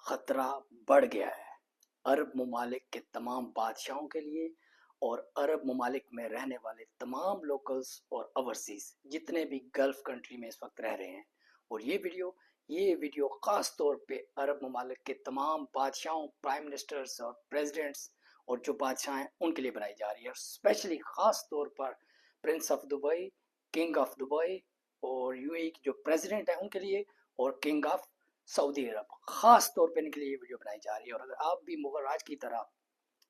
खतरा बढ़ गया है अरब ममालिक के तमाम बादशाहों के लिए और अरब ममालिक में रहने वाले तमाम लोकल्स और ओवरसीज जितने भी गल्फ कंट्री में इस वक्त रह रहे हैं। और ये वीडियो ख़ास तौर पे अरब ममालिक के तमाम बादशाहों, प्राइम मिनिस्टर्स और प्रेसिडेंट्स और जो बादशाह हैं उनके लिए बनाई जा रही है। और स्पेशली ख़ास तौर पर Prince of Dubai, king of Dubai और यूएई के जो प्रेसिडेंट हैं उनके लिए, और किंग ऑफ सऊदी अरब खास तौर पे इनके लिए ये वीडियो बनाई जा रही है। और अगर आप भी मुगल राज की तरह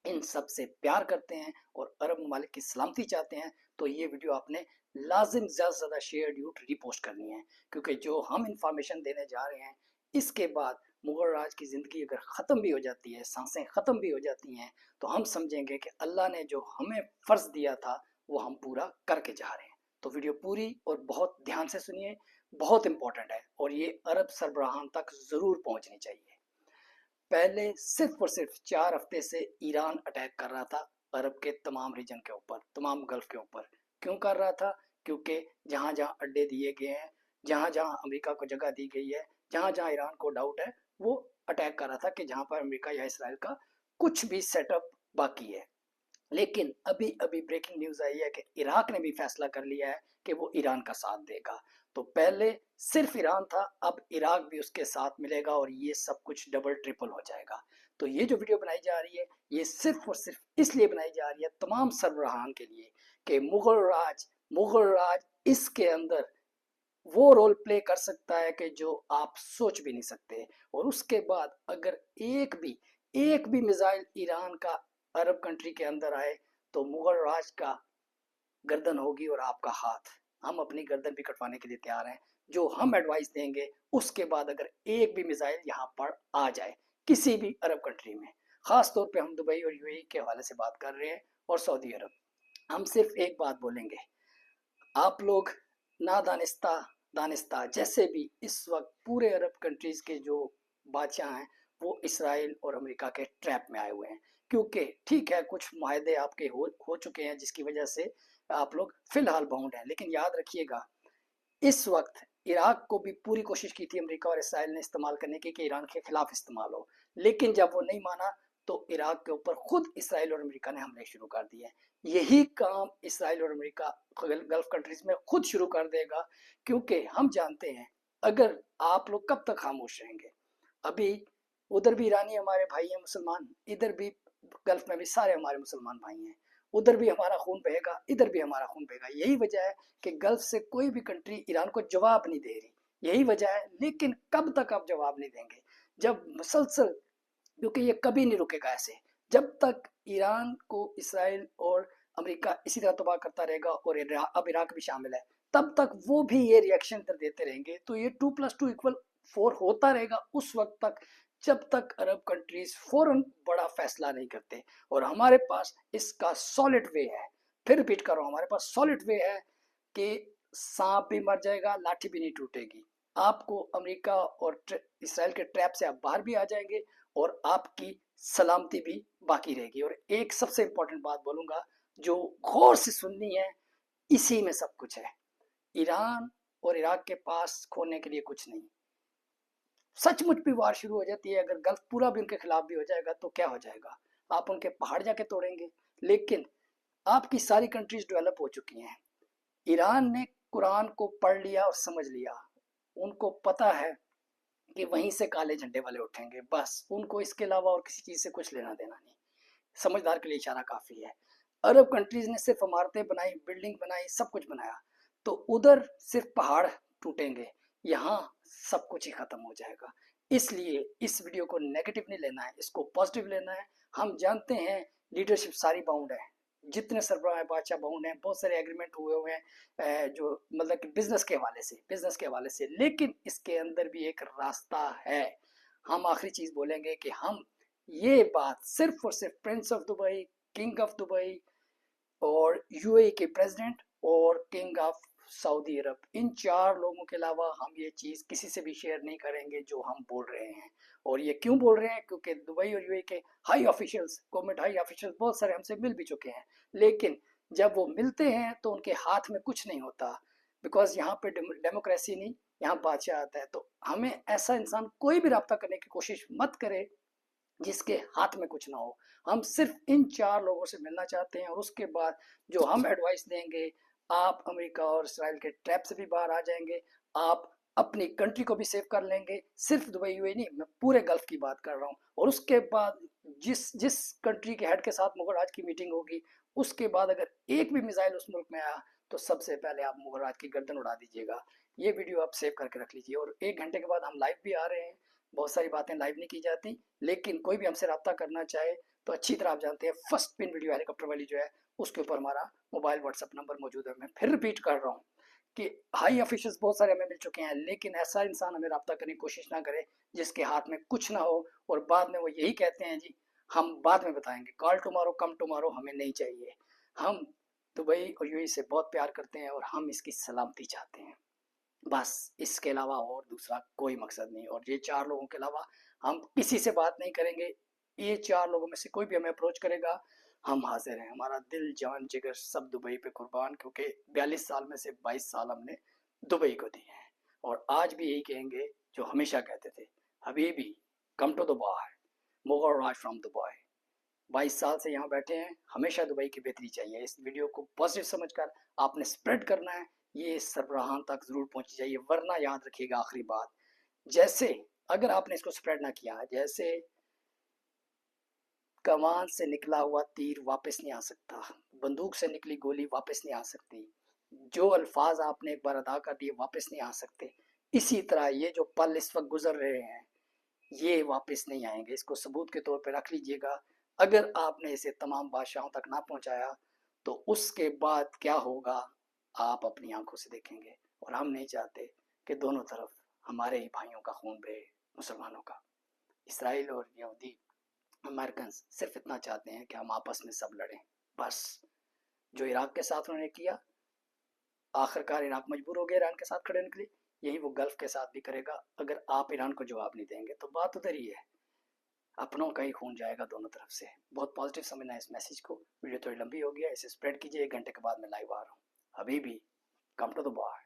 इन सब से प्यार करते हैं और अरब ममालिक की सलामती चाहते हैं तो ये वीडियो आपने लाजिम ज़्यादा से ज़्यादा शेयर यूट रिपोस्ट करनी है, क्योंकि जो हम इंफॉर्मेशन देने जा रहे हैं इसके बाद मुगल राज की ज़िंदगी अगर ख़त्म भी हो जाती है, सांसें ख़त्म भी हो जाती हैं, तो हम समझेंगे कि अल्लाह ने जो हमें फ़र्ज़ दिया था वो हम पूरा करके जा रहे हैं। तो वीडियो पूरी और बहुत ध्यान से सुनिए, बहुत इंपॉर्टेंट है और ये अरब सरबराहान तक ज़रूर पहुंचनी चाहिए। पहले सिर्फ और सिर्फ 4 हफ्ते से ईरान अटैक कर रहा था अरब के तमाम रीजन के ऊपर, तमाम गल्फ के ऊपर। क्यों कर रहा था? क्योंकि जहां जहां अड्डे दिए गए हैं, जहां जहां अमेरिका को जगह दी गई है, जहां जहां ईरान को डाउट है, वो अटैक कर रहा था कि जहां पर अमेरिका या इसराइल का कुछ भी सेटअप बाकी है। लेकिन अभी अभी ब्रेकिंग न्यूज आई है कि इराक ने भी फैसला कर लिया है कि वो ईरान का साथ देगा। तो पहले सिर्फ ईरान था, अब इराक भी उसके साथ मिलेगा और ये सब कुछ डबल ट्रिपल हो जाएगा। तो ये जो वीडियो बनाई जा रही है ये सिर्फ और सिर्फ इसलिए बनाई जा रही है तमाम सरबराहान के लिए कि मुगल राज इसके अंदर वो रोल प्ले कर सकता है कि जो आप सोच भी नहीं सकते। और उसके बाद अगर एक भी मिसाइल ईरान का अरब कंट्री के अंदर आए तो मुगल राज का गर्दन होगी और आपका हाथ। हम अपनी गर्दन भी कटवाने के लिए तैयार हैं। जो हम एडवाइस देंगे उसके बाद अगर एक भी मिसाइल यहाँ पर आ जाए किसी भी अरब कंट्री में, खास तौर पे हम दुबई और यूएई के हवाले से बात कर रहे हैं और सऊदी अरब, हम सिर्फ एक बात बोलेंगे, आप लोग ना दानिस्ता दानिस्ता जैसे भी इस वक्त पूरे अरब कंट्रीज के जो बादशाह हैं वो इसराइल और अमेरिका के ट्रैप में आए हुए हैं। क्योंकि ठीक है कुछ माहदे आपके हो चुके हैं जिसकी वजह से आप लोग फिलहाल बाउंड हैं, लेकिन याद रखिएगा इस वक्त इराक को भी पूरी कोशिश की थी अमेरिका और इसराइल ने इस्तेमाल करने की कि ईरान के खिलाफ इस्तेमाल हो, लेकिन जब वो नहीं माना तो इराक के ऊपर खुद इसराइल और अमेरिका ने हमले शुरू कर दिए। यही काम इसराइल और अमेरिका गल्फ कंट्रीज में खुद शुरू कर देगा, क्योंकि हम जानते हैं अगर आप लोग कब तक खामोश रहेंगे। अभी उधर भी ईरानी हमारे भाई हैं मुसलमान, इधर भी गल्फ में भी सारे हमारे मुसलमान भाई हैं, उधर भी हमारा खून बहेगा, इधर भी हमारा खून बहेगा। यही वजह है कि गल्फ से कोई भी कंट्री ईरान को जवाब नहीं दे रही, यही वजह है। लेकिन कब तक आप जवाब नहीं देंगे? जब मुसलसल, क्योंकि ये कभी नहीं रुकेगा ऐसे, जब तक ईरान को इसराइल और अमेरिका इसी तरह तबाह करता रहेगा और अब इराक भी शामिल है, तब तक वो भी ये रिएक्शन देते रहेंगे। तो ये 2+2=4 होता रहेगा उस वक्त तक जब तक अरब कंट्रीज फौरन बड़ा फैसला नहीं करते। और हमारे पास इसका सॉलिड वे है, फिर रिपीट कर रहा हूँ, हमारे पास सॉलिड वे है कि सांप भी मर जाएगा लाठी भी नहीं टूटेगी। आपको अमेरिका और इसराइल के ट्रैप से आप बाहर भी आ जाएंगे और आपकी सलामती भी बाकी रहेगी। और एक सबसे इंपॉर्टेंट बात बोलूंगा जो गौर से सुननी है, इसी में सब कुछ है। ईरान और इराक के पास खोने के लिए कुछ नहीं। सचमुच भी वार शुरू हो जाती है, अगर गल्फ पूरा भी उनके खिलाफ भी हो जाएगा तो क्या हो जाएगा? आप उनके पहाड़ जाके तोड़ेंगे। लेकिन आपकी सारी कंट्रीज डेवलप हो चुकी हैं। ईरान ने कुरान को पढ़ लिया और समझ लिया, उनको पता है कि वहीं से काले झंडे वाले उठेंगे, बस उनको इसके अलावा और किसी चीज़ से कुछ लेना देना नहीं। समझदार के लिए इशारा काफ़ी है। अरब कंट्रीज ने सिर्फ इमारतें बनाई, बिल्डिंग बनाई, सब कुछ बनाया, तो उधर सिर्फ पहाड़ टूटेंगे, यहाँ सब कुछ ही खत्म हो जाएगा। इसलिए इस वीडियो को नेगेटिव नहीं लेना है, इसको पॉजिटिव लेना है। हम जानते हैं लीडरशिप सारी बाउंड है, जितने सरबराह बादशाह बाउंड हैं, बहुत सारे एग्रीमेंट हुए हुए हैं जो मतलब कि बिजनेस के हवाले से, लेकिन इसके अंदर भी एक रास्ता है। हम आखिरी चीज़ बोलेंगे कि हम ये बात सिर्फ और सिर्फ Prince of Dubai, king of Dubai और यूएई के प्रेसिडेंट और किंग ऑफ सऊदी अरब, इन 4 लोगों के अलावा हम ये चीज़ किसी से भी शेयर नहीं करेंगे जो हम बोल रहे हैं। और ये क्यों बोल रहे हैं? क्योंकि दुबई और यूएई के high officials, government high officials बहुत सारे हमसे मिल भी चुके हैं, लेकिन जब वो मिलते हैं तो उनके हाथ में कुछ नहीं होता। बिकॉज यहाँ पे डेमोक्रेसी नहीं, यहाँ बादशाह आता है। तो हमें ऐसा इंसान कोई भी रब्ता करने की कोशिश मत करे जिसके हाथ में कुछ ना हो। हम सिर्फ इन 4 लोगों से मिलना चाहते हैं, और उसके बाद जो हम एडवाइस देंगे, आप अमेरिका और इसराइल के ट्रैप से भी बाहर आ जाएंगे, आप अपनी कंट्री को भी सेव कर लेंगे। सिर्फ दुबई यूएई नहीं, मैं पूरे गल्फ की बात कर रहा हूँ। और उसके बाद जिस जिस कंट्री के हेड के साथ मुगल राज की मीटिंग होगी, उसके बाद अगर एक भी मिसाइल उस मुल्क में आया तो सबसे पहले आप मुगल राज की गर्दन उड़ा दीजिएगा। ये वीडियो आप सेव करके रख लीजिए। और 1 घंटे के बाद हम लाइव भी आ रहे हैं। बहुत सारी बातें लाइव नहीं की जाती, लेकिन कोई भी हमसे रब्ता करना चाहे तो अच्छी तरह आप जानते हैं, फर्स्ट पिन वीडियो हेलीकॉप्टर वाली जो है उसके ऊपर हमारा मोबाइल व्हाट्सएप नंबर मौजूद है। मैं फिर रिपीट कर रहा हूँ कि हाई ऑफिशियल्स बहुत सारे हमें मिल चुके हैं, लेकिन ऐसा इंसान हमें रब्ता करने की कोशिश ना करे जिसके हाथ में कुछ ना हो, और बाद में वो यही कहते हैं जी हम बाद में बताएंगे, कॉल टुमारो कम टुमारो हमें नहीं चाहिए। हम दुबई और यूएई से बहुत प्यार करते हैं और हम इसकी सलामती चाहते हैं, बस इसके अलावा और दूसरा कोई मकसद नहीं। और ये 4 लोगों के अलावा हम किसी से बात नहीं करेंगे। ये 4 लोगों में से कोई भी हमें अप्रोच करेगा, हम हाजिर हैं। हमारा दिल जान जिगर सब दुबई पे कुर्बान, क्योंकि 42 साल में से 22 साल हमने दुबई को दिए हैं। और आज भी यही कहेंगे जो हमेशा कहते थे, हबीबी come to Dubai, Mughal Raj from Dubai. 22 साल से यहाँ बैठे हैं, हमेशा दुबई की बेहतरी चाहिए। इस वीडियो को पॉजिटिव समझकर आपने स्प्रेड करना है, ये सरबराहान तक जरूर पहुंच जाइए। वरना याद रखिएगा आखिरी बात, जैसे अगर आपने इसको स्प्रेड ना किया, जैसे कमान से निकला हुआ तीर वापस नहीं आ सकता, बंदूक से निकली गोली वापस नहीं आ सकती, जो अल्फाज आपने एक बार अदा कर दिए वापस नहीं आ सकते, इसी तरह ये जो पल इस वक्त गुजर रहे हैं ये वापस नहीं आएंगे। इसको सबूत के तौर पर रख लीजिएगा। अगर आपने इसे तमाम बादशाहों तक ना पहुंचाया तो उसके बाद क्या होगा आप अपनी आंखों से देखेंगे। और हम नहीं चाहते कि दोनों तरफ हमारे ही भाइयों का खून बहे, मुसलमानों का। इसराइल और यहूदी अमेरिकन सिर्फ इतना चाहते हैं कि हम आपस में सब लड़ें, बस। जो इराक के साथ उन्होंने किया, आखिरकार इराक मजबूर हो गया ईरान के साथ खड़े होने के लिए, यही वो गल्फ के साथ भी करेगा अगर आप ईरान को जवाब नहीं देंगे। तो बात उधर ही है, अपनों का ही खून जाएगा दोनों तरफ से। बहुत पॉजिटिव समझना है इस मैसेज को। वीडियो थोड़ी लंबी हो गया, इसे स्प्रेड कीजिए। 1 घंटे के बाद मैं लाइव आ रहा हूँ। अभी भी कम टू द बार।